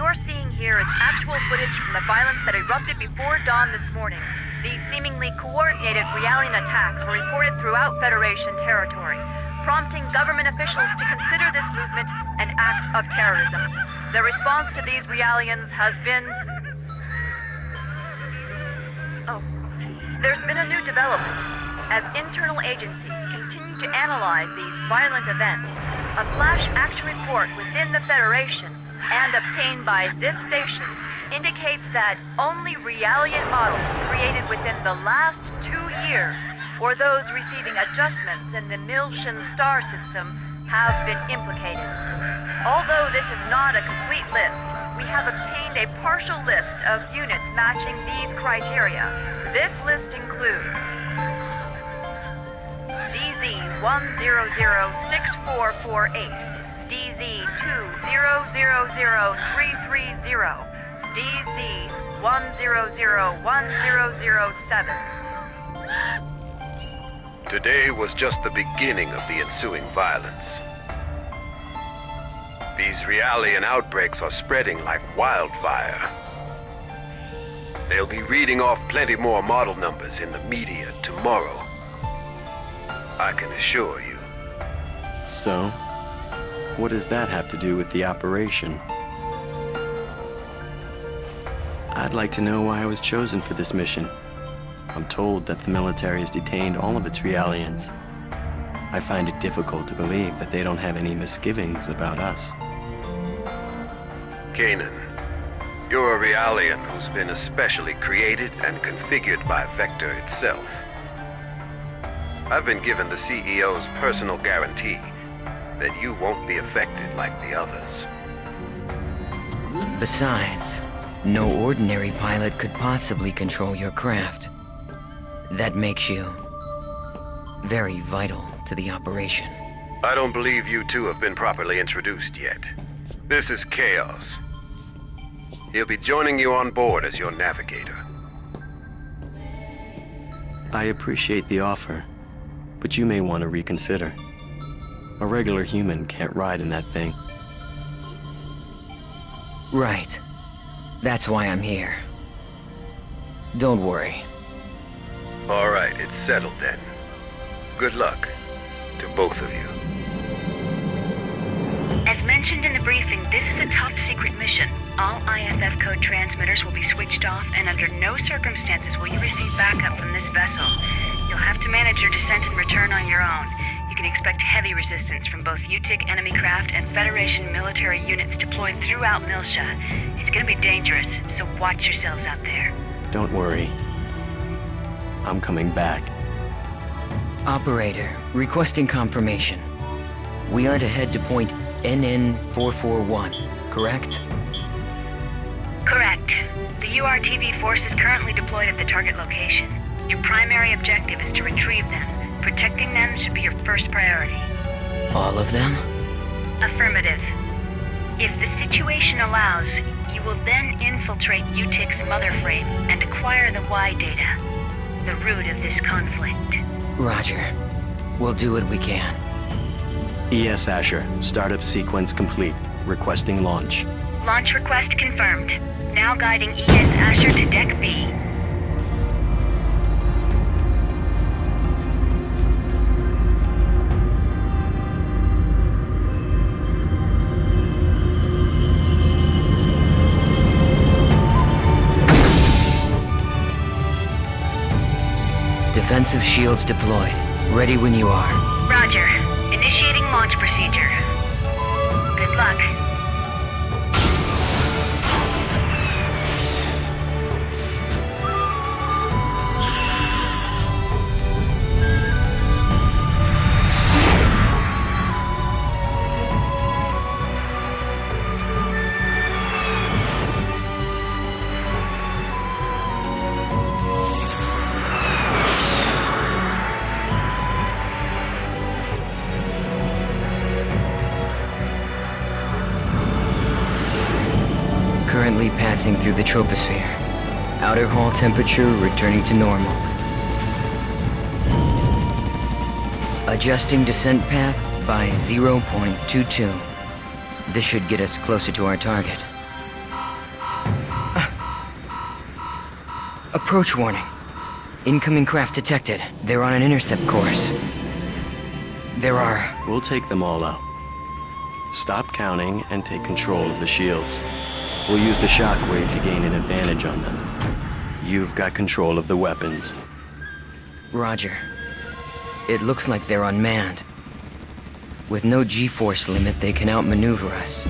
you're seeing here is actual footage from the violence that erupted before dawn this morning. These seemingly coordinated Realian attacks were reported throughout Federation territory, prompting government officials to consider this movement an act of terrorism. The response to these Realians has been... There's been a new development. As internal agencies continue to analyze these violent events, a flash action report within the Federation and obtained by this station indicates that only Realian models created within the last 2 years, or those receiving adjustments in the Miltian star system, have been implicated. Although this is not a complete list, we have obtained a partial list of units matching these criteria. This list includes DZ-100-6448, DZ-2000330, DZ-100-1007. Today was just the beginning of the ensuing violence. These Realian outbreaks are spreading like wildfire. They'll be reading off plenty more model numbers in the media tomorrow. I can assure you. So, what does that have to do with the operation? I'd like to know why I was chosen for this mission. I'm told that the military has detained all of its Realians. I find it difficult to believe that they don't have any misgivings about us. Kanan, you're a Realian who's been especially created and configured by Vector itself. I've been given the CEO's personal guarantee that you won't be affected like the others. Besides, no ordinary pilot could possibly control your craft. That makes you very vital to the operation. I don't believe you two have been properly introduced yet. This is Chaos. He'll be joining you on board as your navigator. I appreciate the offer, but you may want to reconsider. A regular human can't ride in that thing. Right. That's why I'm here. Don't worry. All right, it's settled then. Good luck to both of you. As mentioned in the briefing, this is a top-secret mission. All IFF code transmitters will be switched off, and under no circumstances will you receive backup from this vessel. You'll have to manage your descent and return on your own. You can expect heavy resistance from both UTIC enemy craft and Federation military units deployed throughout Miltia. It's gonna be dangerous, so watch yourselves out there. Don't worry. I'm coming back. Operator, requesting confirmation. We are to head to point NN441, correct? Correct. The URTV force is currently deployed at the target location. Your primary objective is to retrieve them. Protecting them should be your first priority. All of them? Affirmative. If the situation allows, you will then infiltrate UTIC's mother frame and acquire the Y data, the root of this conflict. Roger. We'll do what we can. ES Asher, startup sequence complete. Requesting launch. Launch request confirmed. Now guiding ES Asher to Deck B. Defensive shields deployed. Ready when you are. Roger. Initiating launch procedure. Good luck. Currently passing through the troposphere. Outer hull temperature returning to normal. Adjusting descent path by 0.22. This should get us closer to our target. Approach warning. Incoming craft detected. They're on an intercept course. There are... We'll take them all out. Stop counting and take control of the shields. We'll use the shockwave to gain an advantage on them. You've got control of the weapons. Roger. It looks like they're unmanned. With no G-force limit, they can outmaneuver us.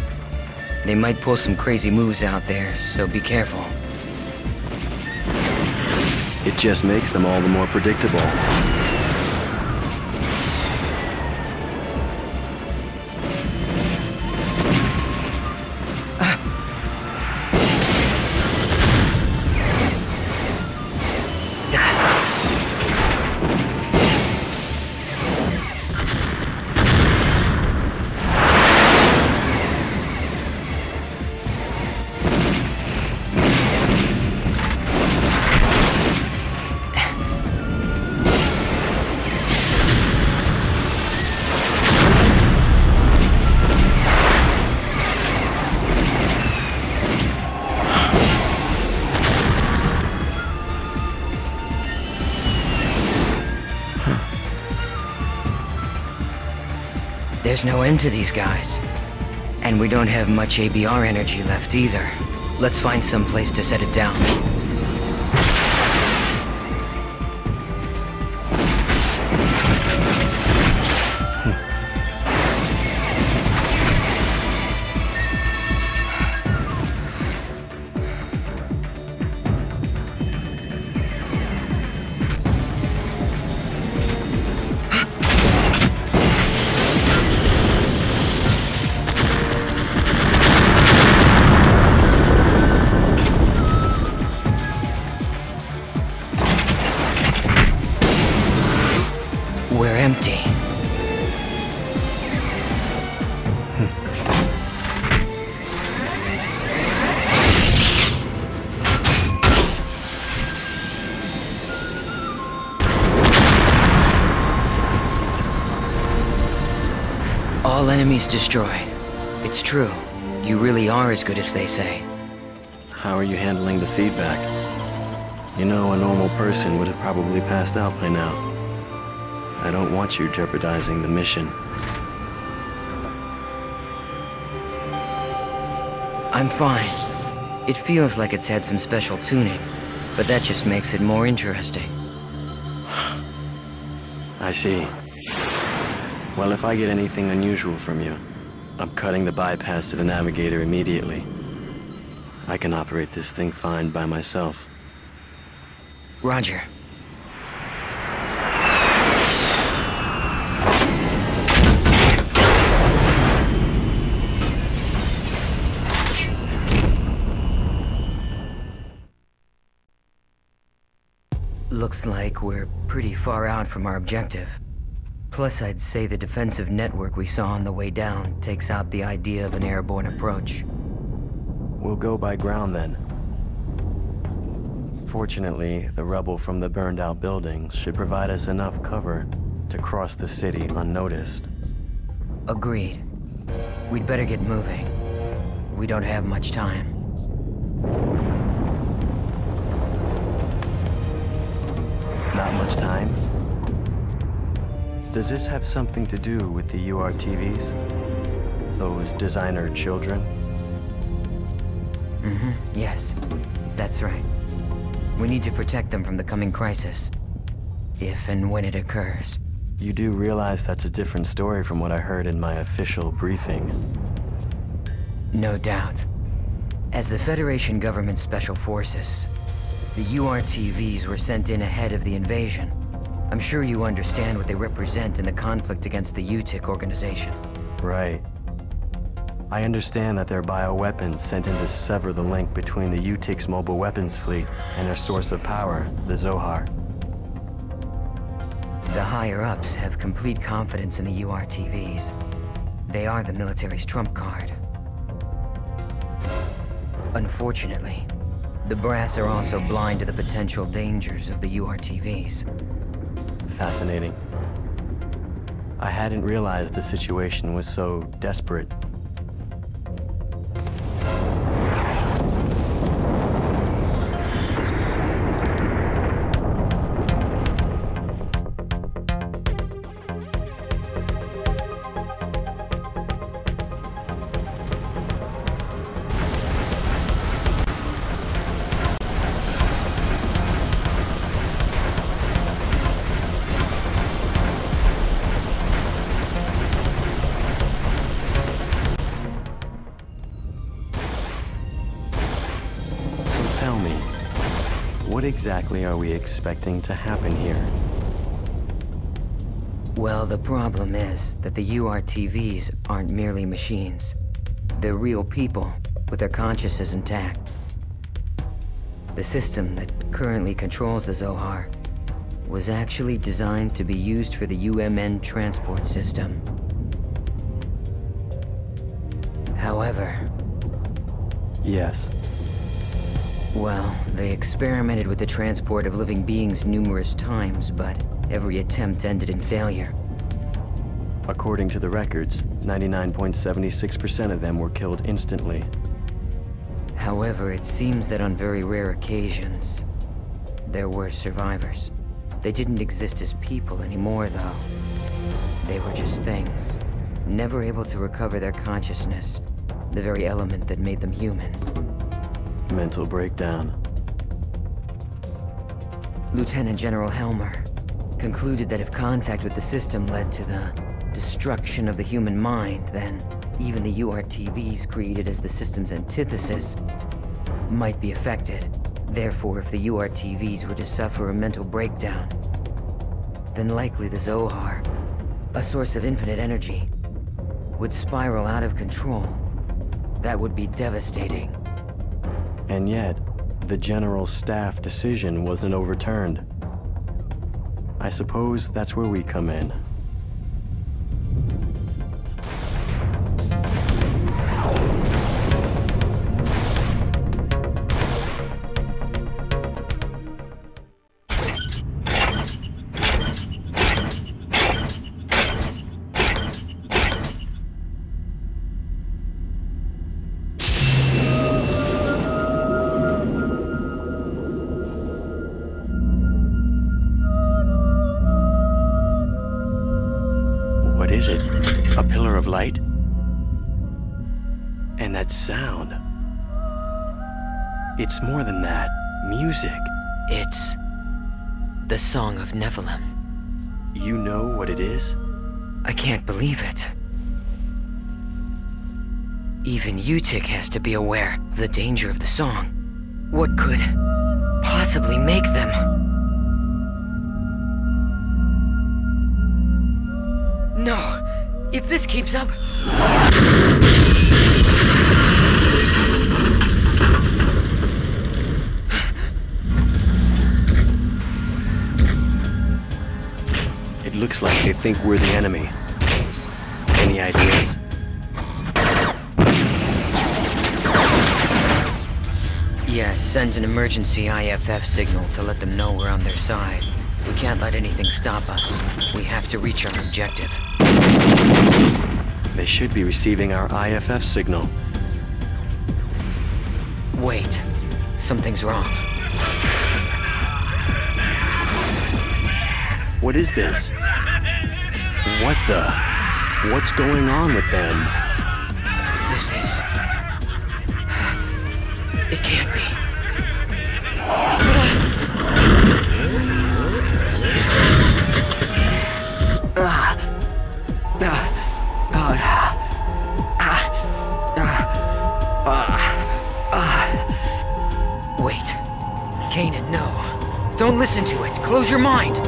They might pull some crazy moves out there, so be careful. It just makes them all the more predictable. There's no end to these guys. And we don't have much ABR energy left either. Let's find some place to set it down. We're empty. All enemies destroyed. It's true. You really are as good as they say. How are you handling the feedback? You know, a normal person would have probably passed out by now. I don't want you jeopardizing the mission. I'm fine. It feels like it's had some special tuning, but that just makes it more interesting. I see. Well, if I get anything unusual from you, I'm cutting the bypass to the navigator immediately. I can operate this thing fine by myself. Roger. Looks like we're pretty far out from our objective. Plus, I'd say the defensive network we saw on the way down takes out the idea of an airborne approach. We'll go by ground then. Fortunately, the rubble from the burned-out buildings should provide us enough cover to cross the city unnoticed. Agreed. We'd better get moving. We don't have much time. Not much time? Does this have something to do with the URTVs? Those designer children? Yes. That's right. We need to protect them from the coming crisis. If and when it occurs. You do realize that's a different story from what I heard in my official briefing. No doubt. As the Federation government special forces, the URTVs were sent in ahead of the invasion. I'm sure you understand what they represent in the conflict against the UTIC organization. Right. I understand that they're bioweapons sent in to sever the link between the UTIC's mobile weapons fleet and their source of power, the Zohar. The higher-ups have complete confidence in the URTVs. They are the military's trump card. Unfortunately, the brass are also blind to the potential dangers of the URTVs. Fascinating. I hadn't realized the situation was so desperate. tell me, what exactly are we expecting to happen here? Well, the problem is that the URTVs aren't merely machines. They're real people, with their consciousness intact. The system that currently controls the Zohar was actually designed to be used for the UMN transport system. However... Yes. Well, they experimented with the transport of living beings numerous times, but every attempt ended in failure. According to the records, 99.76% of them were killed instantly. However, it seems that on very rare occasions, there were survivors. They didn't exist as people anymore, though. They were just things, never able to recover their consciousness, the very element that made them human. Mental breakdown. Lieutenant General Helmer concluded that if contact with the system led to the destruction of the human mind, then even the URTVs created as the system's antithesis might be affected. Therefore, if the URTVs were to suffer a mental breakdown, then likely the Zohar, a source of infinite energy, would spiral out of control. That would be devastating. And yet, the General Staff decision wasn't overturned. I suppose that's where we come in. What is it? A pillar of light? And that sound. It's more than that. Music. It's the Song of Nephilim. You know what it is? I can't believe it. Even Utik has to be aware of the danger of the song. What could possibly make them? No! If this keeps up... It looks like they think we're the enemy. Any ideas? Yes, send an emergency IFF signal to let them know we're on their side. We can't let anything stop us. We have to reach our objective. They should be receiving our IFF signal. Wait. Something's wrong. What is this? What the? What's going on with them? This is... It can't be. Wait. Kanan, no. Don't listen to it. Close your mind.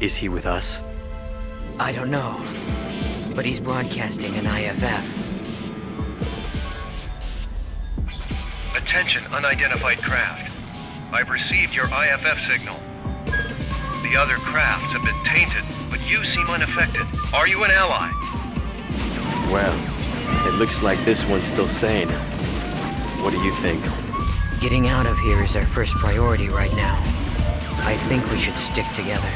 Is he with us? I don't know. But he's broadcasting an IFF. Attention, unidentified craft. I've received your IFF signal. The other crafts have been tainted, but you seem unaffected. Are you an ally? Well, it looks like this one's still sane. What do you think? Getting out of here is our first priority right now. I think we should stick together.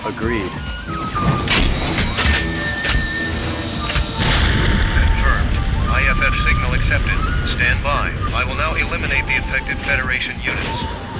Agreed. Confirmed. IFF signal accepted. accepted. Stand by. I will now eliminate the affected Federation units.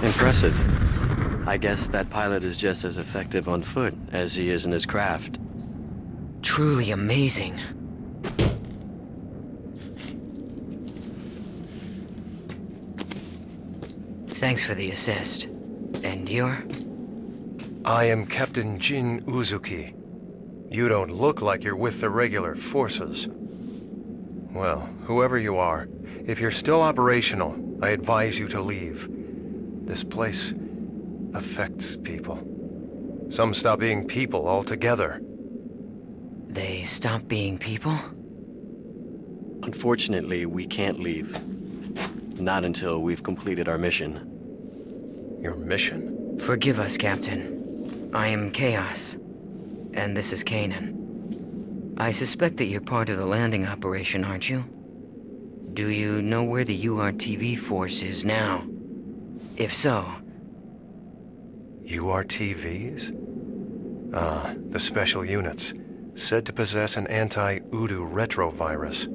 Impressive. I guess that pilot is just as effective on foot as he is in his craft. Truly amazing. Thanks for the assist. And you're? I am Captain Jin Uzuki. You don't look like you're with the regular forces. Well, whoever you are, if you're still operational, I advise you to leave. This place affects people. Some stop being people altogether. They stop being people? Unfortunately, we can't leave. Not until we've completed our mission. Your mission? Forgive us, Captain. I am Chaos, and this is Kanan. I suspect that you're part of the landing operation, aren't you? Do you know where the URTV force is now? If so... URTVs? Ah, the special units, said to possess an anti-Udu retrovirus.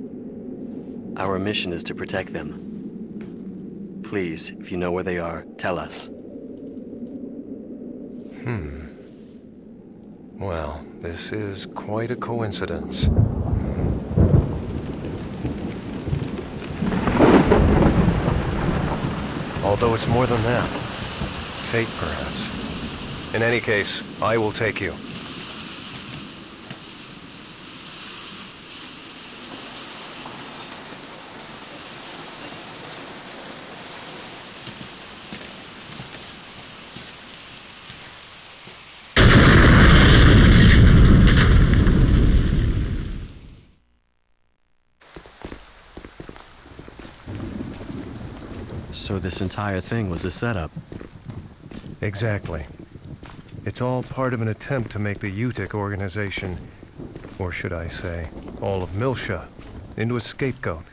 Our mission is to protect them. Please, if you know where they are, tell us. Well, this is quite a coincidence. Although it's more than that. Fate, perhaps. In any case, I will take you. So this entire thing was a setup. Exactly. It's all part of an attempt to make the UTIC organization, or should I say, all of Miltia, into a scapegoat.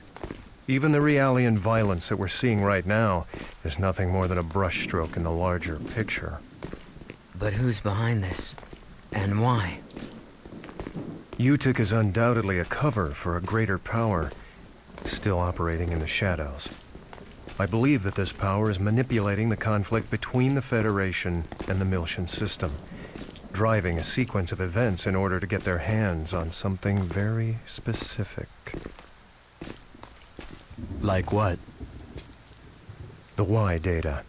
Even the Realian violence that we're seeing right now is nothing more than a brushstroke in the larger picture. But who's behind this? And why? UTIC is undoubtedly a cover for a greater power, still operating in the shadows. I believe that this power is manipulating the conflict between the Federation and the Miltian system, driving a sequence of events in order to get their hands on something very specific. Like what? The Y data.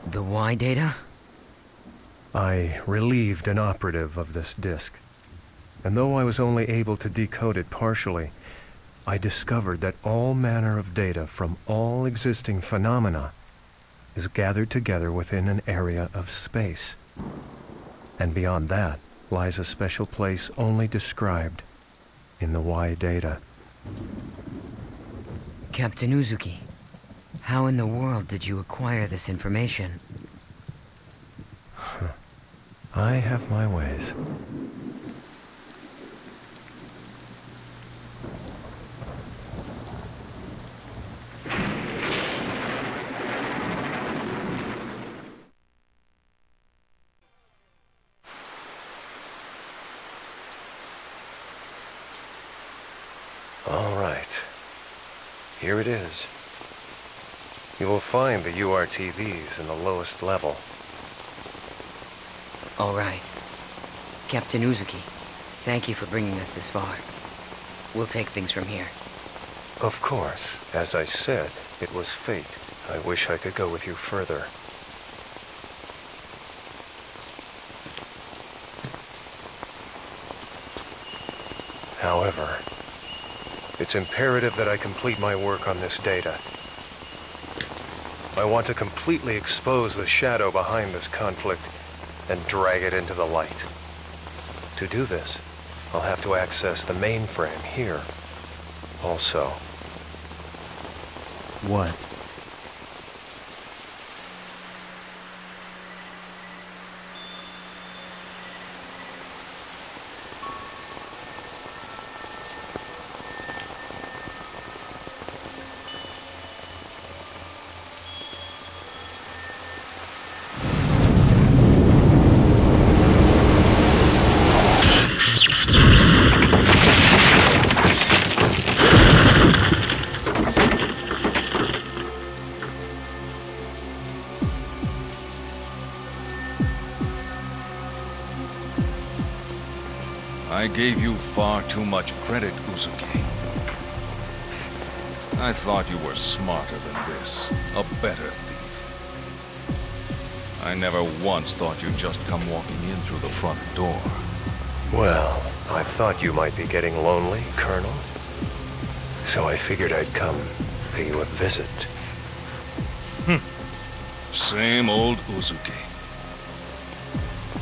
The Y data? I relieved an operative of this disk, and though I was only able to decode it partially, I discovered that all manner of data from all existing phenomena is gathered together within an area of space. And beyond that lies a special place only described in the Y data. Captain Uzuki, how in the world did you acquire this information? I have my ways. All right. Here it is. You will find the URTVs in the lowest level. All right. Captain Uzuki, thank you for bringing us this far. We'll take things from here. Of course. As I said, it was fate. I wish I could go with you further. However, it's imperative that I complete my work on this data. I want to completely expose the shadow behind this conflict and drag it into the light. To do this, I'll have to access the mainframe here. Also. What? I gave you far too much credit, Uzuki. I thought you were smarter than this, a better thief. I never once thought you'd just come walking in through the front door. Well, I thought you might be getting lonely, Colonel. So I figured I'd come pay you a visit. Same old Uzuki.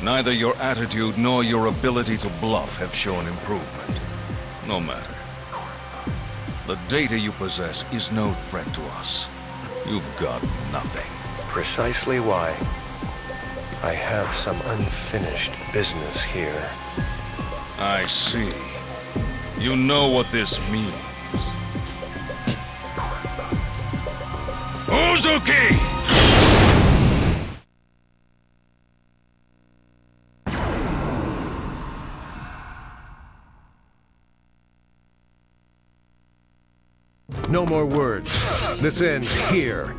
Neither your attitude nor your ability to bluff have shown improvement. No matter. The data you possess is no threat to us. You've got nothing. Precisely why I have some unfinished business here. I see. You know what this means. Uzuki! No more words. This ends here.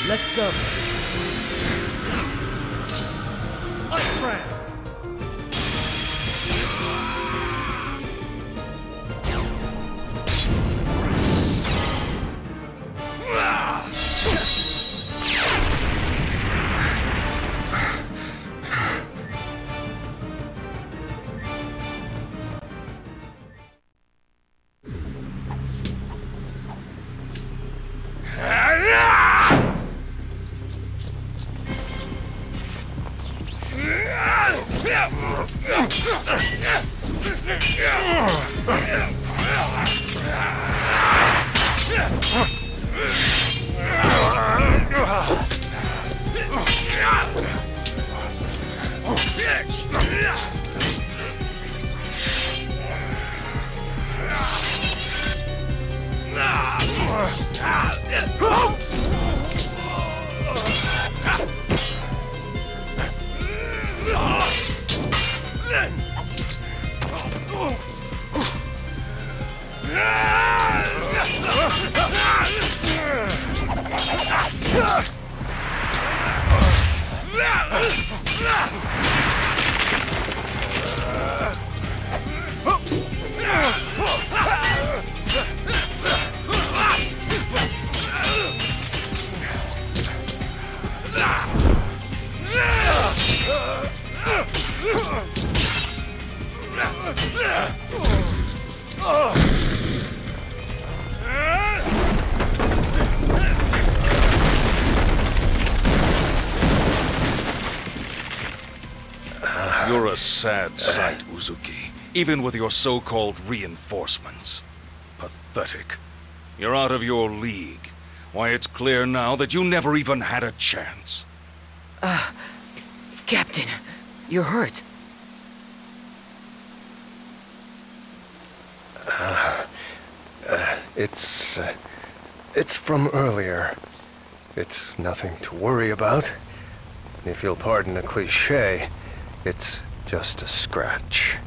Let's go. Ice Brand. You're a sad sight, Uzuki, even with your so-called reinforcements. Pathetic. You're out of your league. Why, it's clear now that you never even had a chance. Captain, you're hurt. It's from earlier. It's nothing to worry about. If you'll pardon the cliché, it's just a scratch.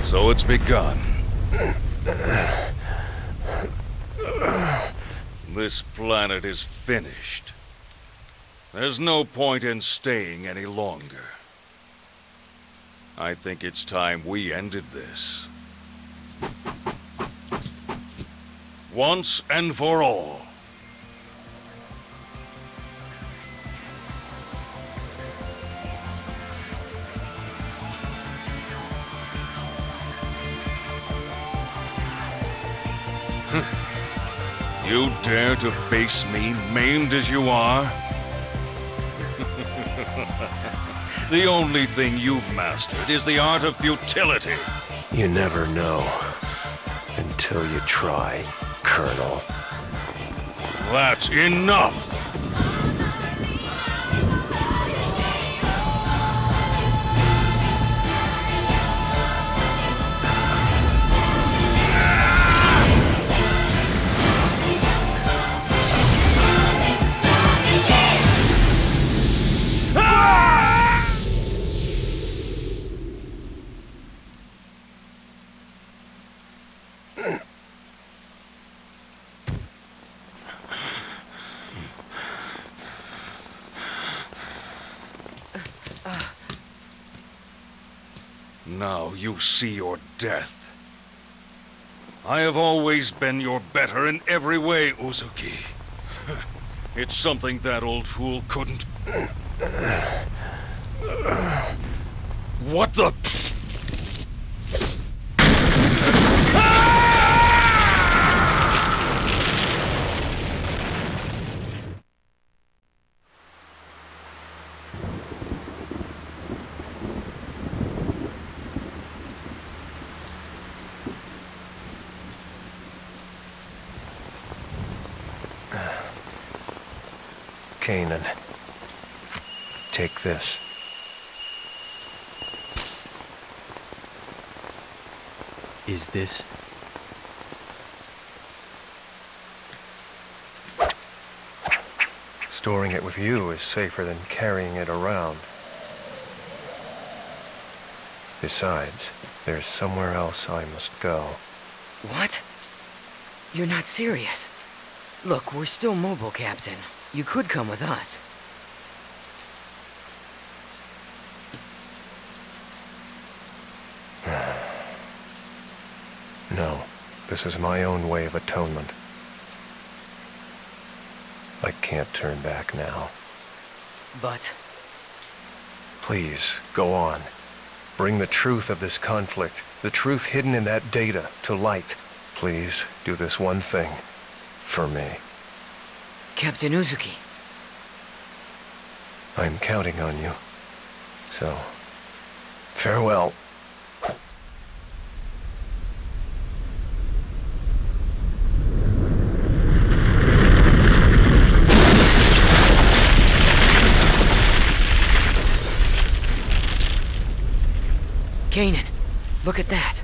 So it's begun. This planet is finished. There's no point in staying any longer. I think it's time we ended this. Once and for all. You dare to face me, maimed as you are? The only thing you've mastered is the art of futility. You never know until you try, Colonel. That's enough! Now you see your death. I have always been your better in every way, Uzuki. It's something that old fool couldn't... What the... Kanan, take this. Is this? Storing it with you is safer than carrying it around. Besides, there's somewhere else I must go. What? You're not serious. Look, we're still mobile, Captain. You could come with us. No, this is my own way of atonement. I can't turn back now. But... Please, go on. Bring the truth of this conflict, the truth hidden in that data, to light. Please, do this one thing. For me. Captain Uzuki. I'm counting on you. So, farewell. Kanan, look at that.